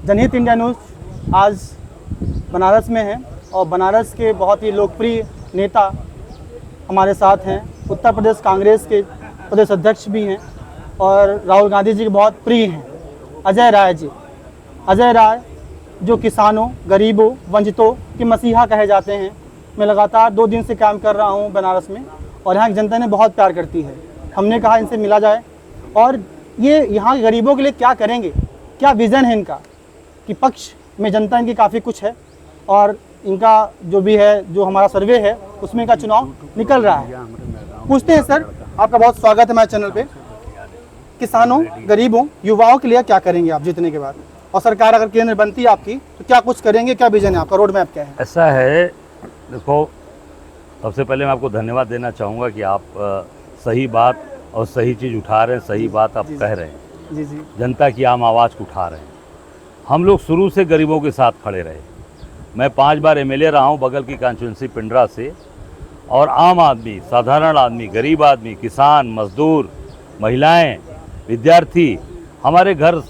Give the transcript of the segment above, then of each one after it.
जनहित India news आज बनारस में है और बनारस के बहुत ही लोकप्रिय नेता हमारे साथ हैं। उत्तर प्रदेश कांग्रेस के प्रदेश अध्यक्ष भी हैं और राहुल गांधी जी के बहुत प्रिय हैं, अजय राय जी। अजय राय जो किसानों, गरीबों, वंचितों के मसीहा कहे जाते हैं। मैं लगातार 2 दिन से काम कर रहा हूं बनारस में और यहाँ की जनता ने बहुत प्यार करती है। हमने कहा इनसे मिला जाए और ये यहाँ के गरीबों के लिए क्या करेंगे, क्या विज़न है इनका, कि पक्ष में जनता इनकी काफ़ी कुछ है और इनका जो भी है, जो हमारा सर्वे है उसमें इनका चुनाव निकल रहा है। पूछते हैं सर, आपका बहुत स्वागत है हमारे चैनल पे। किसानों, गरीबों, युवाओं के लिए क्या करेंगे आप जीतने के बाद, और सरकार अगर केंद्र बनती है आपकी तो क्या कुछ करेंगे, क्या विजन है आपका, रोड मैप क्या है? ऐसा है, देखो, सबसे पहले मैं आपको धन्यवाद देना चाहूँगा कि आप सही बात और सही चीज़ उठा रहे हैं, सही बात आप कह रहे हैं। जी जी। जनता की आम आवाज़ को उठा रहे हैं। हम लोग शुरू से गरीबों के साथ खड़े रहे। मैं 5 बार एमएलए रहा हूँ बगल की कॉन्स्टिट्यूंसी पिंडरा से, और आम आदमी, साधारण आदमी, गरीब आदमी, किसान, मजदूर, महिलाएं, विद्यार्थी, हमारे घर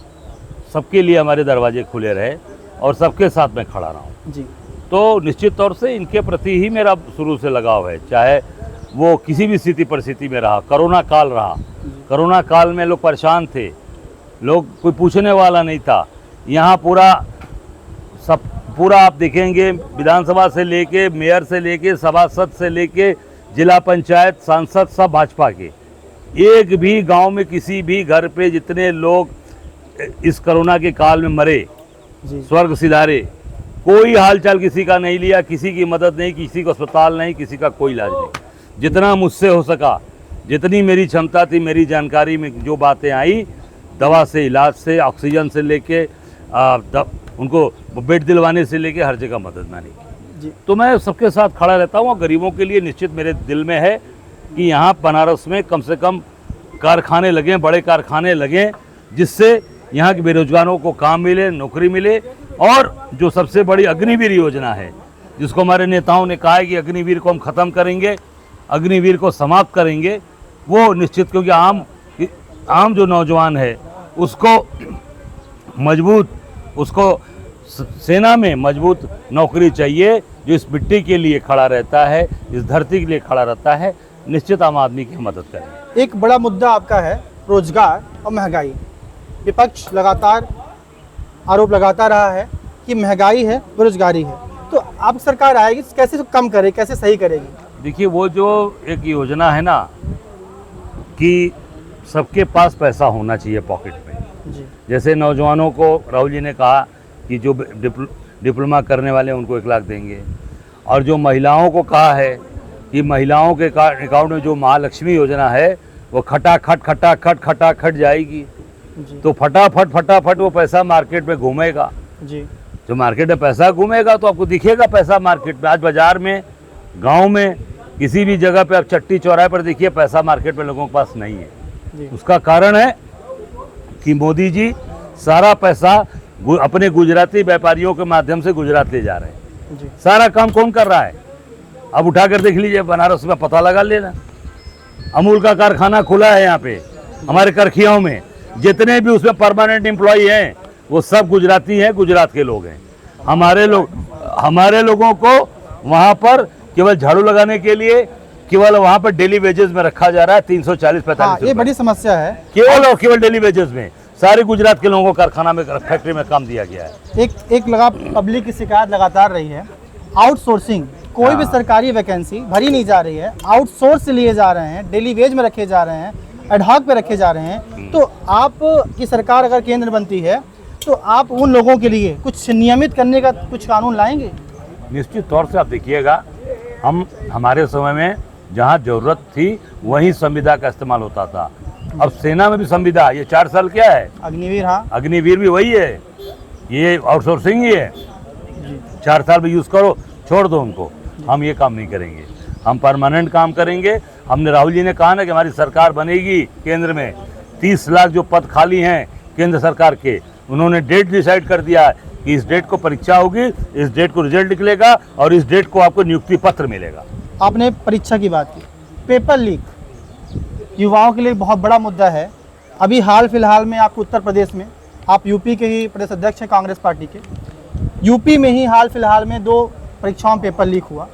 सबके लिए हमारे दरवाजे खुले रहे और सबके साथ मैं खड़ा रहा हूँ जी। तो निश्चित तौर से इनके प्रति ही मेरा शुरू से लगाव है, चाहे वो किसी भी स्थिति परिस्थिति में रहा। कोरोना काल रहा, कोरोना काल में लोग परेशान थे, लोग कोई पूछने वाला नहीं था। यहाँ पूरा आप देखेंगे, विधानसभा से लेके, मेयर से लेके, सभासद से लेके, जिला पंचायत, सांसद, सब भाजपा के। एक भी गांव में किसी भी घर पे जितने लोग इस कोरोना के काल में मरे, स्वर्ग सिधारे, कोई हालचाल किसी का नहीं लिया, किसी की मदद नहीं, किसी को अस्पताल नहीं, किसी का कोई इलाज नहीं। जितना मुझसे हो सका, जितनी मेरी क्षमता थी, मेरी जानकारी में जो बातें आई, दवा से, इलाज से, ऑक्सीजन से लेके उनको बेड दिलवाने से लेके हर जगह मदद मैंने की। तो मैं सबके साथ खड़ा रहता हूँ और गरीबों के लिए निश्चित मेरे दिल में है कि यहाँ बनारस में कम से कम कारखाने लगें, बड़े कारखाने लगें, जिससे यहाँ के बेरोजगारों को काम मिले, नौकरी मिले। और जो सबसे बड़ी अग्निवीर योजना है, जिसको हमारे नेताओं ने कहा है कि अग्निवीर को हम ख़त्म करेंगे, अग्निवीर को समाप्त करेंगे, वो निश्चित, क्योंकि आम जो नौजवान है उसको मजबूत, उसको सेना में मजबूत नौकरी चाहिए, जो इस मिट्टी के लिए खड़ा रहता है, इस धरती के लिए खड़ा रहता है। निश्चित आम आदमी की मदद करें। एक बड़ा मुद्दा आपका है रोजगार और महंगाई। विपक्ष लगातार आरोप लगाता रहा है कि महंगाई है, बेरोजगारी है, तो आप सरकार आएगी कैसे कम करे, कैसे सही करेगी? देखिए, वो जो एक योजना है ना कि सबके पास पैसा होना चाहिए पॉकेट में, जैसे नौजवानों को राहुल जी ने कहा कि जो डिप्लोमा करने वाले हैं उनको 1 लाख देंगे, और जो महिलाओं को कहा है कि महिलाओं के अकाउंट में जो महालक्ष्मी योजना है वो खटाखट जाएगी। तो फटाफट वो पैसा मार्केट में घूमेगा जी। जो मार्केट में पैसा घूमेगा तो आपको दिखेगा पैसा मार्केट में। आज बाजार में, गांव में, किसी भी जगह पे आप चट्टी चौराहे पर देखिए, पैसा मार्केट में लोगों के पास नहीं है। उसका कारण है कि मोदी जी सारा पैसा अपने गुजराती व्यापारियों के माध्यम से गुजरात ले जा रहे हैं। सारा काम कौन कर रहा है? अब उठा कर देख लीजिए, बनारस में पता लगा लेना। अमूल का कारखाना खुला है यहाँ पे हमारे करखियाओं में। जितने भी उसमें परमानेंट एम्प्लॉई हैं वो सब गुजराती हैं, गुजरात के लोग हैं। हमारे लोगों को वहाँ पर केवल झाड़ू लगाने के लिए केवल वहाँ पर डेली वेजेस में रखा जा रहा है, 340-45। ये बड़ी समस्या है। केवल डेली वेजेस में सारे गुजरात के लोगों को कारखाना में, फैक्ट्री में काम दिया गया है। एक पब्लिक की शिकायत लगातार रही है, आउटसोर्सिंग। कोई भी सरकारी वैकेंसी भरी नहीं जा रही है, आउटसोर्स लिए जा रहे हैं, डेली वेज में रखे जा रहे हैं, एडहॉक पे रखे जा रहे हैं। तो आप की सरकार अगर केंद्र बनती है तो आप उन लोगों के लिए कुछ नियमित करने का कुछ कानून लाएंगे? निश्चित तौर से आप देखिएगा, हमारे समय में जहाँ जरूरत थी वहीं संविदा का इस्तेमाल होता था। अब सेना में भी संविदा, ये 4 साल क्या है, अग्निवीर। हाँ, अग्निवीर भी वही है, ये आउटसोर्सिंग ही है। 4 साल में यूज़ करो, छोड़ दो उनको। हम ये काम नहीं करेंगे, हम परमानेंट काम करेंगे। हमने, राहुल जी ने कहा ना कि हमारी सरकार बनेगी केंद्र में, 30 लाख जो पद खाली हैं केंद्र सरकार के, उन्होंने डेट डिसाइड कर दिया है कि इस डेट को परीक्षा होगी, इस डेट को रिजल्ट निकलेगा और इस डेट को आपको नियुक्ति पत्र मिलेगा। आपने परीक्षा की बात की, पेपर लीक युवाओं के लिए बहुत बड़ा मुद्दा है। अभी हाल फिलहाल में आपको उत्तर प्रदेश में आप यूपी के ही प्रदेश अध्यक्ष हैं कांग्रेस पार्टी के। यूपी में ही हाल फिलहाल में 2 परीक्षाओं में पेपर लीक हुआ,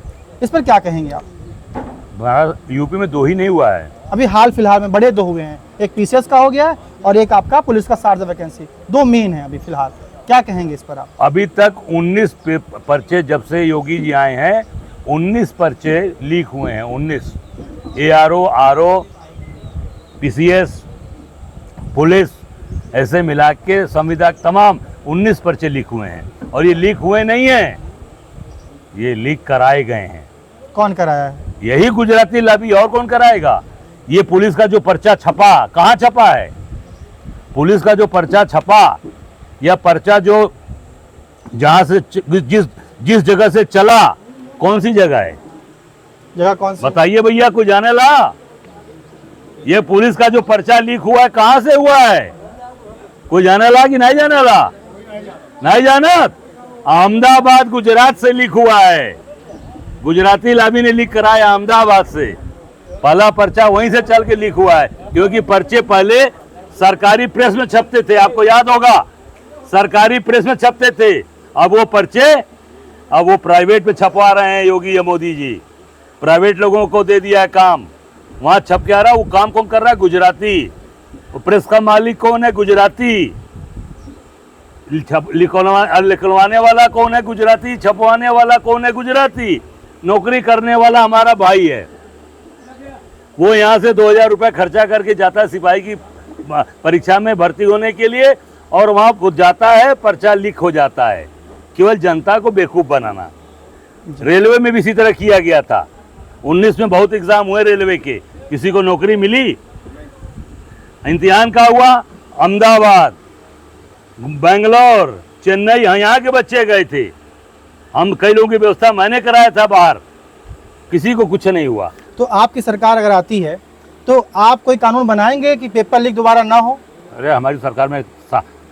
इस पर क्या कहेंगे आप? यूपी में 2 ही नहीं हुआ है, अभी हाल फिलहाल में बड़े 2 हुए हैं, एक पीसीएस का हो गया है और एक आपका पुलिस का शारदा वैकेंसी, 2 मेन है अभी फिलहाल। क्या कहेंगे इस पर आप? अभी तक 19 पर्चे जब से योगी जी आए हैं 19 पर्चे लीक हुए हैं। 19 ARO, RO, PCS, पुलिस, ऐसे मिला के संविदा तमाम 19 पर्चे लीक हुए हैं। और ये लीक हुए नहीं हैं, ये लीक कराए गए हैं। कौन कराया है? यही गुजराती लॉबी, और कौन कराएगा? ये पुलिस का जो पर्चा छपा, कहाँ छपा है? पुलिस का जो पर्चा छपा या पर्चा जो जहां से जिस जगह से चला, कौन सी जगह है? जगह कौन सी? बताइए भैया, कोई जाने ला? ये पुलिस का जो पर्चा लीक हुआ है कहां से हुआ है? कोई जाने ला कि नहीं जाने ला? नहीं जानत? अहमदाबाद गुजरात से लीक हुआ है। गुजराती लॉबी ने लीक कराया अहमदाबाद से। पहला पर्चा वहीं से चल के लीक हुआ है, क्योंकि पर्चे पहले सरकारी प्रेस में छपते थे, आपको याद होगा, सरकारी प्रेस में छपते थे। अब वो पर्चे अब वो प्राइवेट में छपवा रहे हैं योगी या मोदी जी। प्राइवेट लोगों को दे दिया है काम, वहां छप के आ रहा है। वो काम कौन कर रहा है? गुजराती। वो प्रेस का मालिक कौन है? गुजराती। लिखवाने वाला कौन है? गुजराती। छपवाने वाला कौन है? गुजराती। नौकरी करने वाला हमारा भाई है। वो यहाँ से 2000 रुपये खर्चा करके जाता है सिपाही की परीक्षा में भर्ती होने के लिए, और वहाँ वो जाता है, पर्चा लीक हो जाता है। केवल जनता को बेवकूफ़ बनाना। रेलवे में भी इसी तरह किया गया था। 19 में बहुत एग्जाम हुए रेलवे के, किसी को नौकरी मिली? इम्तिहान का हुआ अहमदाबाद, बेंगलोर, चेन्नई, यहाँ के बच्चे गए थे। हम कई लोगों की व्यवस्था मैंने कराया था बाहर, किसी को कुछ नहीं हुआ। तो आपकी सरकार अगर आती है तो आप कोई कानून बनाएंगे कि पेपर लीक दोबारा ना हो? अरे हमारी सरकार में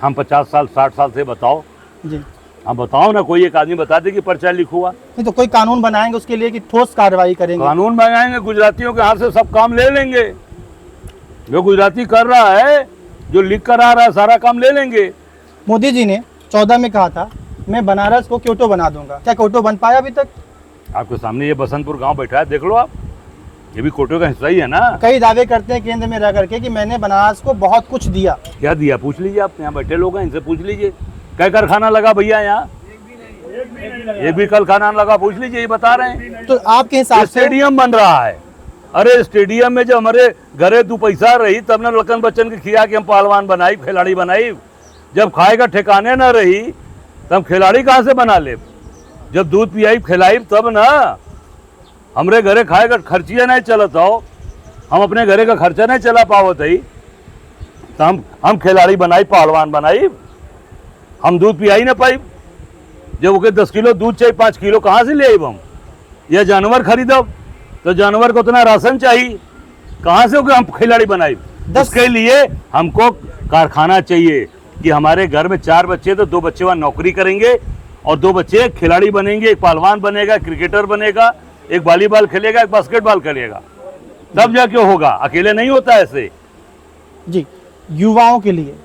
हम 50 साल 60 साल से, बताओ जी, हम बताओ ना, कोई एक आदमी बता दे कि पर्चा लीक हुआ। नहीं तो कोई कानून बनाएंगे उसके लिए कि ठोस कार्रवाई करेंगे? कानून बनाएंगे, गुजरातियों के हाथ से सब काम ले लेंगे। जो गुजराती कर रहा है, जो लीक करा रहा है, सारा काम ले लेंगे। मोदी जी ने 14 में कहा था मैं बनारस को क्योटो बना दूंगा, क्या क्योटो बन पाया अभी तक? आपके सामने ये बसंतपुर गांव बैठा है, देख लो आप, ये भी क्योटो का हिस्सा ही है ना। कई दावे करते हैं केंद्र में रह करके कि मैंने बनारस को बहुत कुछ दिया। क्या दिया? पूछ लीजिए, आप यहाँ बैठे लोग हैं, इनसे पूछ लीजिए। क्या कारखाना लगा भैया यहाँ? एक भी कारखाना लगा? पूछ लीजिए, ये बता रहे हैं। तो आपके हिसाब से स्टेडियम बन रहा है। अरे स्टेडियम में जब हमारे घरे 2 पैसा रही, तब ना लखन बच्चन के खिया के हम पहलवान बनाई, खिलाड़ी बनाई। जब खाएगा ठिकाने ना रही, तब खिलाड़ी कहाँ से बना ले? जब दूध पियाई खिलाई तब ना। हमरे घरे खाएगा खर्चिया नहीं चलत हो, हम अपने घरे का खर्चा नहीं चला पावत है, तो हम खिलाड़ी बनाई, पहलवान बनाई, हम दूध पियाई ना पाई। जब ओके 10 किलो दूध चाहिए, 5 किलो कहाँ से ले आइब हम? या जानवर खरीदब तो जानवर को उतना राशन चाहिए, कहाँ से ओके हम खिलाड़ी बनाई? उसके लिए हमको कारखाना चाहिए कि हमारे घर में 4 बच्चे तो 2 बच्चे वहाँ नौकरी करेंगे और 2 बच्चे खिलाड़ी बनेंगे। एक पहलवान बनेगा, क्रिकेटर बनेगा, एक वॉलीबॉल खेलेगा, एक बास्केटबॉल खेलेगा, तब जाके होगा। अकेले नहीं होता ऐसे। जी, युवाओं के लिए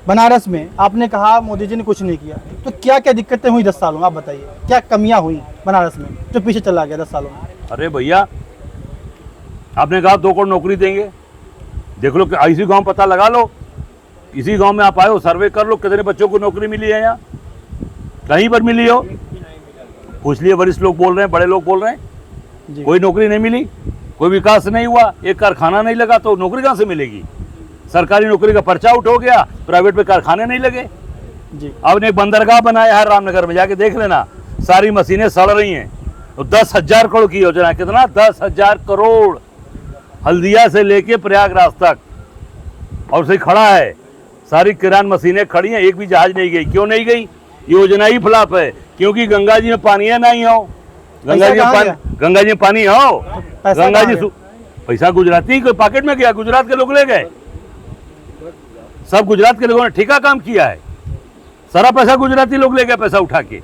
बनारस में आपने कहा मोदी जी ने कुछ नहीं किया, तो क्या क्या दिक्कतें हुई 10 सालों में? आप बताइए, क्या कमियां हुई बनारस में जो पीछे चला गया 10 सालों में? अरे भैया, आपने कहा 2 करोड़ नौकरी देंगे, देख लो, इसी गांव पता लगा लो, इसी गांव में आप आए हो, सर्वे कर लो कितने बच्चों को नौकरी मिली है यहाँ, कहीं पर मिली हो? पूछ लिए, वरिष्ठ लोग बोल रहे हैं, बड़े लोग बोल रहे हैं, कोई नौकरी नहीं मिली, कोई विकास नहीं हुआ, एक कारखाना नहीं लगा, तो नौकरी कहाँ से मिलेगी? सरकारी नौकरी का पर्चा आउट हो गया, प्राइवेट में कारखाने नहीं लगे जी। आपने एक बंदरगाह बनाया है रामनगर में, जाके देख लेना, सारी मशीनें सड़ रही हैं। तो 10,000 करोड़ की योजना है। कितना? 10,000 करोड़, हल्दिया से लेके प्रयागराज तक, और सही खड़ा है, सारी किरान मशीनें खड़ी हैं, एक भी जहाज नहीं गई। क्यों नहीं गई? योजना ही फ्लॉप है, क्योंकि गंगा जी में पानी है नहीं हो। गंगा जी में पानी हो, गंगा जी पैसा गुजराती कोई पॉकेट में गया, गुजरात के लोग ले गए, सब गुजरात के लोगों ने ठेका काम किया है, सारा पैसा गुजराती लोग ले गए, पैसा उठा के।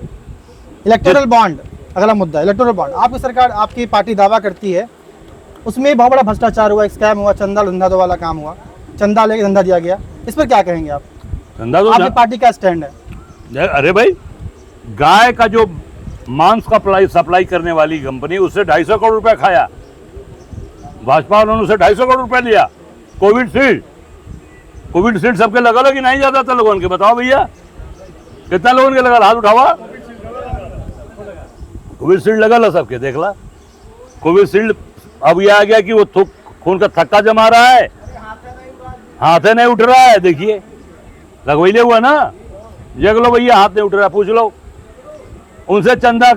इलेक्टोरल बॉन्ड अगला मुद्दा, इलेक्टोरल बॉन्ड। आपकी सरकार, आपकी पार्टी दावा करती है उसमें बहुत बड़ा भ्रष्टाचार हुआ, स्कैम हुआ, चंदा धंधा वाला काम हुआ, चंदा लेके धंधा दिया गया, इस पर क्या कहेंगे आप? धंधा तो आपकी पार्टी का स्टैंड है? अरे भाई, गाय का जो मांस का सप्लाई करने वाली कंपनी, उससे 250 करोड़ रुपया खाया भाजपा वालों ने, उसे 250 करोड़ रुपया लिया। कोविड सबके लगा कि नहीं जाता था लोगों के? बताओ भैया, कितना लोगों के लगा? हाथ उठावा। कोविशील्ड लगा सबके, देख ला। कोविशील्ड अब ये आ गया कि वो खून का थक्का जमा रहा है, हाथ नहीं उठ रहा है। देखिए, लगवैले हुआ ना, देख लो भैया, हाथ नहीं उठ रहा, पूछ लो उनसे। चंदा,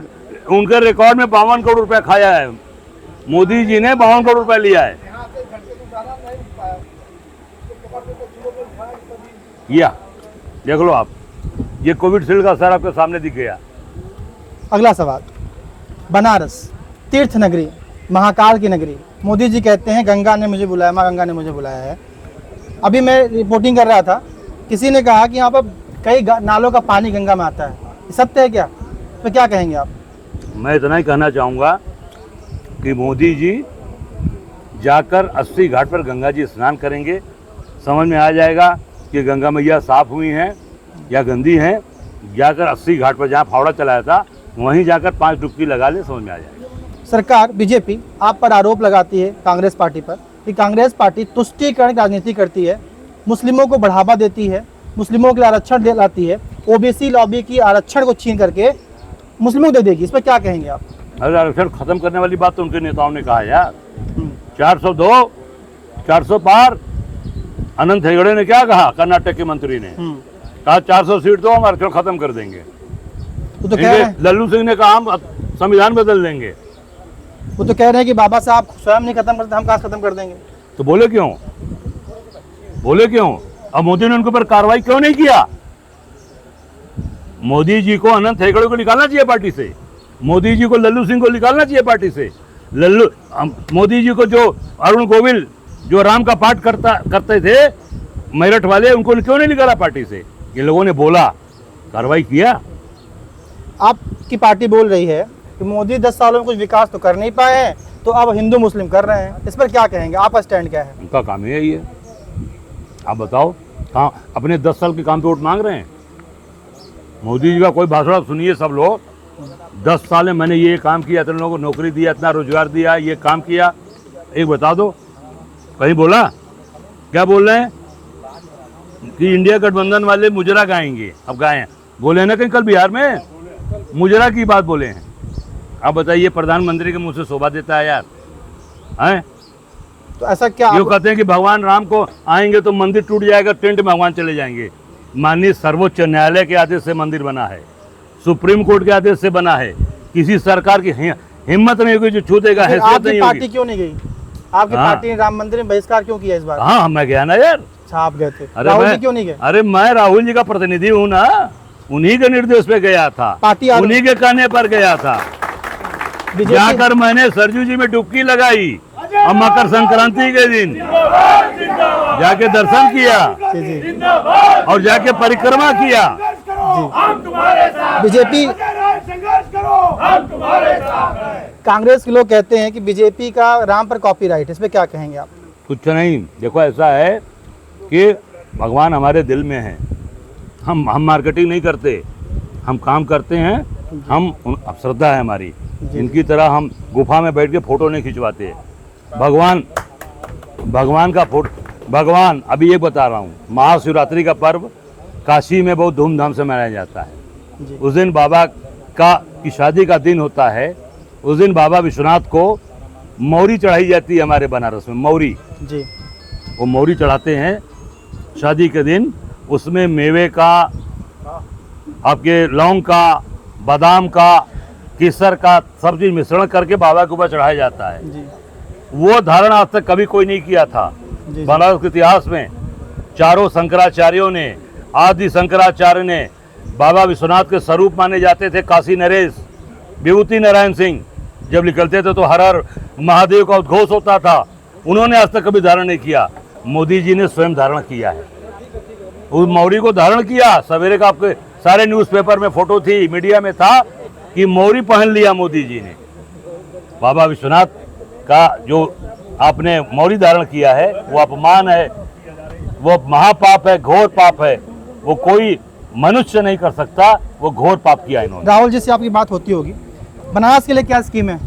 उनके रिकॉर्ड में 52 करोड़ रुपया खाया है। मोदी जी ने 52 करोड़ रुपया लिया है। या देख लो आप, ये कोविशील्ड का असर आपके सामने दिख गया। अगला सवाल, बनारस तीर्थ नगरी, महाकाल की नगरी, मोदी जी कहते हैं गंगा ने मुझे बुलाया, माँ गंगा ने मुझे बुलाया है। अभी मैं रिपोर्टिंग कर रहा था, किसी ने कहा कि यहाँ पर कई नालों का पानी गंगा में आता है, ये सत्य है क्या? तो क्या कहेंगे आप? मैं इतना ही कहना चाहूँगा कि मोदी जी जाकर 80 घाट पर गंगा जी स्नान करेंगे, समझ में आ जाएगा कि गंगा मैया साफ हुई हैं या गंदी हैं। जाकर 80 घाट पर, जहाँ फावड़ा चलाया था, वहीं जाकर 5 डुबकी लगा ले, समझ में आ जाएगा। सरकार बीजेपी आप पर आरोप लगाती है, कांग्रेस पार्टी पर, कि कांग्रेस पार्टी तुष्टीकरण की राजनीति करती है, मुस्लिमों को बढ़ावा देती है, मुस्लिमों के लिए आरक्षण दिलाती है, ओबीसी लॉबी की आरक्षण को छीन करके मुस्लिमों को दे देगी। इस पर क्या कहेंगे आप? अरे आरक्षण खत्म करने वाली बात तो उनके नेताओं ने कहा यार। 402, 400 पार। अनंत हेगड़े ने क्या कहा? कर्नाटक के मंत्री ने कहा 400 सीट दो, हम आरक्षण खत्म कर देंगे। वो तो कह रहे हैं, लल्लू सिंह ने कहा हम संविधान बदल देंगे। वो तो कह रहे हैं कि बाबा साहब स्वयं नहीं खत्म करते, हम कहाँ खत्म कर देंगे। तो बोले क्यों? अब मोदी ने उनके ऊपर कार्रवाई क्यों नहीं किया? मोदी जी को अनंत हेगड़े को निकालना चाहिए पार्टी से, मोदी जी को लल्लू सिंह को निकालना चाहिए पार्टी से। मोदी जी को जो अरुण गोविल जो राम का पाठ करते थे मेरठ वाले, उनको क्यों नहीं निकाला पार्टी से? ये लोगों ने बोला, कार्रवाई किया। आपकी पार्टी बोल रही है कि मोदी 10 सालों में कुछ विकास तो कर नहीं पाए हैं, तो अब हिंदू मुस्लिम कर रहे हैं। इस पर क्या कहेंगे? आपका स्टैंड क्या है? उनका काम ही है। आप बताओ, कहाँ अपने 10 साल के काम पे वोट मांग रहे हैं? मोदी जी का कोई भाषण सुनिए सब लोग। 10 साल में मैंने ये काम किया, इतने लोगों को नौकरी दिया, इतना रोजगार दिया, ये काम किया, एक बता दो कहीं बोला? क्या बोल रहे हैं कि इंडिया गठबंधन वाले मुजरा गाएंगे? अब गाए हैं, बोले हैं ना कहीं कल बिहार में, मुजरा की बात बोले हैं। आप बताइए, प्रधानमंत्री के मुंह से शोभा देता है यार? हैं? तो ऐसा क्या ये कहते हैं कि भगवान राम को आएंगे तो मंदिर टूट जाएगा, टेंट में भगवान चले जाएंगे। माननीय सर्वोच्च न्यायालय के आदेश से मंदिर बना है, सुप्रीम कोर्ट के आदेश से बना है। किसी सरकार की हिम्मत नहीं होगी जो छू देगा, हैसियत नहीं होगी। पार्टी क्यों नहीं गई? आपकी पार्टी ने राम मंदिर में बहिष्कार क्यों किया इस बार? हाँ, मैं गया ना यार। अच्छा, आप गए थे। राहुल जी क्यों नहीं गए? अरे मैं राहुल जी का प्रतिनिधि हूँ ना, उन्हीं के निर्देश पे गया था, पार्टी उन्हीं के कहने पर गया था। जाकर मैंने सरजू जी में डुबकी लगाई और मकर संक्रांति के दिन जाके दर्शन किया और जाके परिक्रमा किया। बीजेपी, कांग्रेस के लोग कहते हैं कि बीजेपी का राम पर कॉपीराइट, इस पे क्या कहेंगे आप? कुछ नहीं, देखो ऐसा है कि भगवान हमारे दिल में है। हम मार्केटिंग नहीं करते, हम काम करते हैं। हम श्रद्धा है हमारी, इनकी तरह हम गुफा में बैठ के फोटो नहीं खिंचवाते। भगवान का फोटो, भगवान, अभी ये बता रहा हूँ, महाशिवरात्रि का पर्व काशी में बहुत धूमधाम से मनाया जाता है। उस दिन बाबा की शादी का दिन होता है। उस दिन बाबा विश्वनाथ को मौरी चढ़ाई जाती है हमारे बनारस में, मौरी जी, वो मौरी चढ़ाते हैं शादी के दिन। उसमें मेवे का, आपके लौंग का, बादाम का, केसर का, सब चीज मिश्रण करके बाबा के ऊपर चढ़ाया जाता है जी। वो धारण आज तक कभी कोई नहीं किया था बनारस के इतिहास में। चारों शंकराचार्यों ने, आदि शंकराचार्य ने बाबा विश्वनाथ के स्वरूप माने जाते थे। काशी नरेश, विभूति नारायण सिंह जब निकलते थे तो हर हर महादेव का उद्घोष होता था। उन्होंने आज तक कभी धारण नहीं किया, मोदी जी ने स्वयं धारण किया है। उस मौरी को धारण किया। सवेरे का आपके सारे न्यूज़पेपर में फोटो थी, मीडिया में था कि मौरी पहन लिया मोदी जी ने। बाबा विश्वनाथ का जो आपने मौरी धारण किया है वो अपमान है, वो महापाप है, घोर पाप है। वो कोई मनुष्य नहीं कर सकता, वो घोर पाप किया इन्होंने। राहुल जी से आपकी बात होती होगी, बनारस के लिए क्या स्कीम है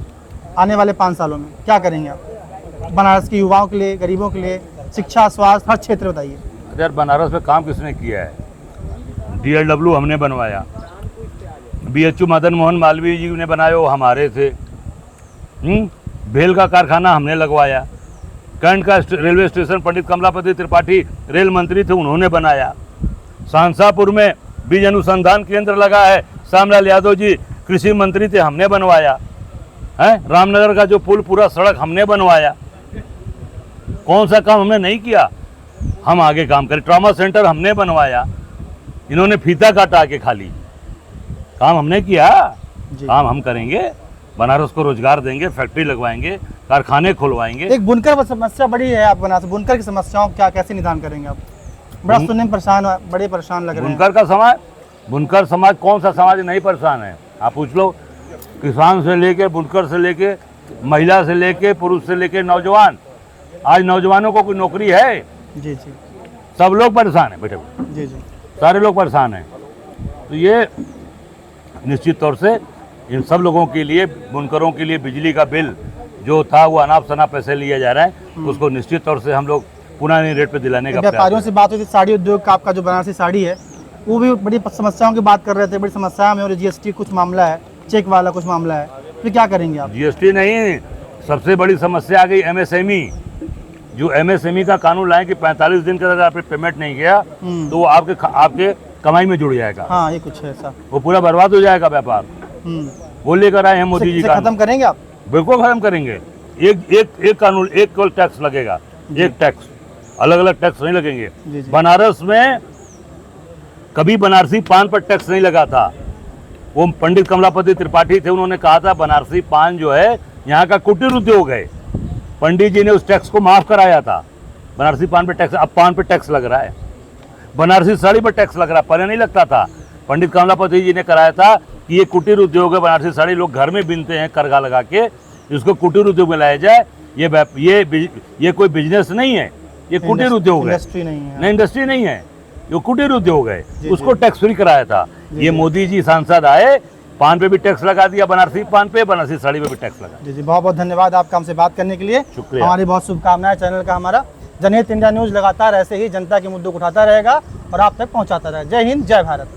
आने वाले 5 सालों में, क्या करेंगे आप बनारस के युवाओं के लिए, गरीबों के लिए, शिक्षा, स्वास्थ्य, हर क्षेत्र बताइए। यार बनारस में काम किसने किया है? DLW हमने बनवाया, BHU मदन मोहन मालवीय जी ने बनाया, वो हमारे थे। भेल का कारखाना हमने लगवाया, कैंट का रेलवे स्टेशन पंडित कमलापति त्रिपाठी रेल मंत्री थे, उन्होंने बनाया। सांसापुर में बीज अनुसंधान केंद्र लगा है, श्यामलाल यादव जी कृषि मंत्री थे, हमने बनवाया है। रामनगर का जो पुल पूरा सड़क हमने बनवाया। कौन सा काम हमने नहीं किया? हम आगे काम करें। ट्रॉमा सेंटर हमने बनवाया, इन्होंने फीता काटा के खाली। काम हमने किया, काम हम करेंगे। बनारस को रोजगार देंगे, फैक्ट्री लगवाएंगे, कारखाने खुलवाएंगे। एक बुनकर समस्या बड़ी है, आप बनारस बुनकर की समस्याओं क्या कैसे निदान करेंगे आप? बड़ा सुनने में परेशान, बड़े परेशान लग रहे हैं। बुनकर समाज कौन सा समाज नहीं परेशान है? आप पूछ लो, किसान से लेके, बुनकर से लेके, महिला से लेके, पुरुष से लेके नौजवान। आज नौजवानों को कोई नौकरी है? जी जी, सब लोग परेशान हैं बेटे, जी जी, सारे लोग परेशान हैं। तो ये निश्चित तौर से इन सब लोगों के लिए, बुनकरों के लिए बिजली का बिल जो था वो अनाप शनाप पैसे लिया जा रहा है, उसको निश्चित तौर से हम लोग पुराने रेट पे दिलाने का व्यापारियों से बात हुई थी, साड़ी उद्योग का आपका जो बनारसी साड़ी है वो भी बड़ी समस्याओं की बात कर रहे थे, बड़ी समस्या में, और GST कुछ मामला है, चेक वाला कुछ मामला है, फिर क्या करेंगे आप? GST नहीं, सबसे बड़ी समस्या आ गई MSME। जो MSME का कानून लाए कि 45 दिन के अंदर आपने पेमेंट नहीं किया तो वो आपके कमाई में जुड़ जाएगा। हाँ, ये कुछ है ऐसा, वो पूरा बर्बाद हो जाएगा व्यापार। वो लेकर आए हैं मोदी जी। खत्म करेंगे आप? बिल्कुल खत्म करेंगे। एक कानून, एक केवल टैक्स लगेगा, एक टैक्स, अलग अलग टैक्स नहीं लगेंगे। बनारस में कभी बनारसी पान पर टैक्स नहीं लगा था। वो पंडित कमलापति त्रिपाठी थे, उन्होंने कहा था बनारसी पान जो है यहाँ का कुटीर उद्योग है। पंडित जी ने उस टैक्स को माफ कराया था। बनारसी पान पे टैक्स, अब पान पे टैक्स लग रहा है। बनारसी साड़ी पर टैक्स लग रहा है, पहले नहीं लगता था। पंडित कमलापति जी ने कराया था कि ये कुटीर उद्योग है, बनारसी साड़ी लोग घर में बिनते हैं करगा लगा के, इसको कुटीर उद्योग में लाया जाए। ये कोई बिजनेस नहीं है, ये कुटीर उद्योग है, इंडस्ट्री नहीं है, नहीं इंडस्ट्री नहीं है, ये कुटीर उद्योग है। उसको टैक्स फ्री कराया था। ये मोदी जी सांसद आए, पान पे भी टैक्स लगा दिया, बनारसी पान पे, बनारसी साड़ी पे भी टैक्स लगा। जी जी, बहुत बहुत धन्यवाद आपका हमसे बात करने के लिए। शुक्रिया। हमारी बहुत शुभकामनाएं। चैनल का हमारा जनहित इंडिया न्यूज़ लगातार ऐसे ही जनता के मुद्दों को उठाता रहेगा और आप तक पहुंचाता रहेगा। जय हिंद, जय भारत।